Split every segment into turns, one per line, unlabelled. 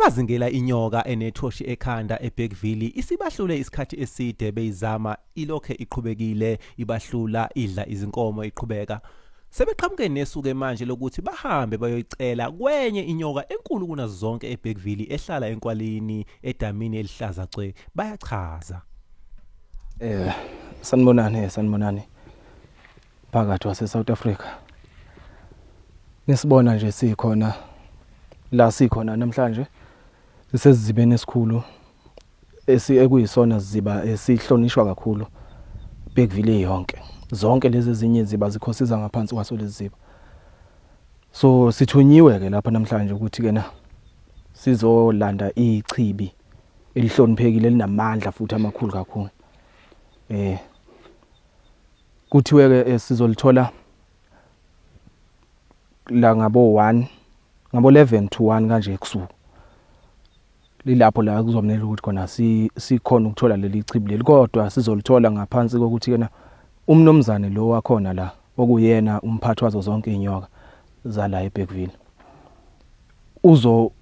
abazingela inyoka enethoshi ekhanda eBergville isibahlule isikhathi eside beyizama ilokho iqhubekile ibahlula idla izinkomo iqhubeka sebeqhamuke nesuke manje lokuthi bahambe bayoyicela kwenye inyoka enkulu kunazo zonke eBergville ehlala enkwalini edamini elihlaza cwe bayachaza
sanibonani phakathi wase South Africa nisibona nje sikhona la sikhona namhlanje sisezibeni esikhulu ekuyisona ziba esihlonishwa kakhulu Bergville yonke zonke lezi ezinye iziba zikhosiza ngaphansi kwaso lezi ziba so sithunyiwe ke lapha namhlanje ukuthi ke na sizolanda ichibi elihloniphekile linamandla futhi amakhulu kakhulu kuthiwe ke sizolithola la ngabo 11 to 1 kanje kusuku lilapho la kuzomnela ukuthi khona sikhona ukuthola leli chibi leli kodwa sizolithola ngaphansi kokuthi kena umnomzane lo wakhona la okuyena umphathi wazo zonke inyoka zala eBergville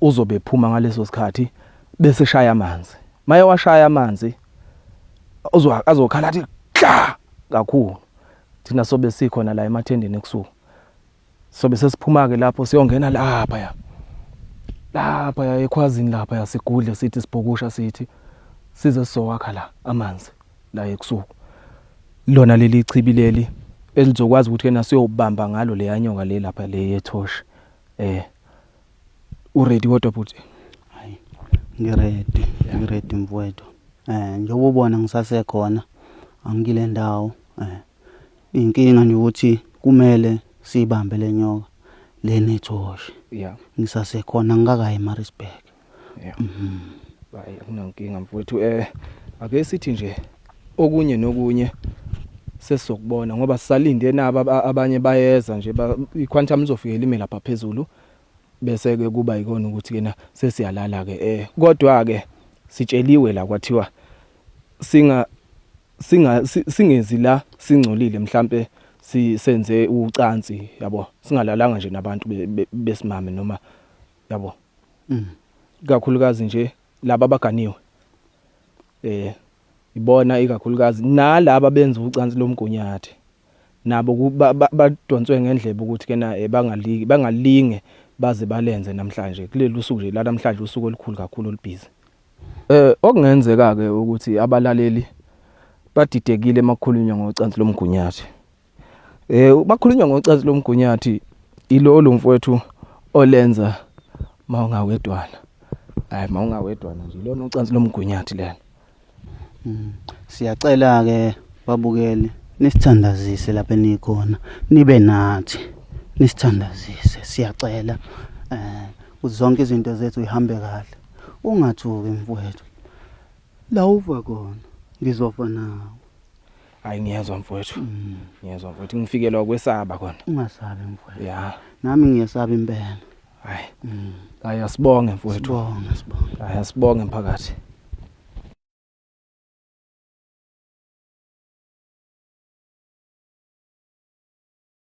uzobephuma ngaleso sikhathi bese shaya amanzi maye washaya amanzi azokhala athi kla kakhulu thina sobe sikhona la emathendeni ekusuku sobe sesiphuma ke lapho siyongena lapha ya ekhwazini lapha ya sigudle sithi sibhokusha sithi size sizowakha la amanzi la ekusuku lona leli chibi leli elizokwazi ukuthi kena siyobamba ngalo le yanyoka le lapha le yethoshi uready kodwa futhi
hayi ngiready mfowethu njengoba ubona ngisasekhona angikile ndawo inkinga nje ukuthi kumele sibambe lenyoka lenethoshi ngisasekhona ngingakayi eMaritzburg
bayi akunankinga mfowethu ake sithi nje okunye nokunye sesizokubona ngoba sisalinde naba abanye bayeza nje iquantum izofika ime lapha phezulu bese ke kuba ikona ukuthi kena sesiyalala ke kodwa ke sitsheliwe la kwathiwa singezi la singcolile mhlambe sisenze ucansi yabo singalalanga nje nabantu besimame noma yabo kakhulukazi nje laba abaganiwe ibona ikakhulukazi nalabo benza ucansi lomgunyathi nabo badonswe ngendlebe ukuthi kena bangalinge baze balenze namhlanje kuleli usuku nje la namhlanje usuku olukhulu kakhulu olubhizi okungenzeka ke ukuthi abalaleli badidekile emakhulunywa ngocansi lomgunyathi bakhulunywa ngocansi lomgunyathi ilolo mfowethu olenza mawungawedwana mawungawedwana nje lona ucansi lomgunyathi lena
siyacela ke babukeli nisithandazise lapha enikhona nibe nathi nisithandazise siyacela uzonke izinto zethu ihambe kahle ungathuki mfowethu la uva khona ngizofa nawe
hayi ngiyezwa mfowethu ngifikelwa kwesaba khona
ungasabi mfowethu
ya
nami ngiyesaba impela
hayi ayasibonge mfowethu
sibonge
ayasibonge mphakathi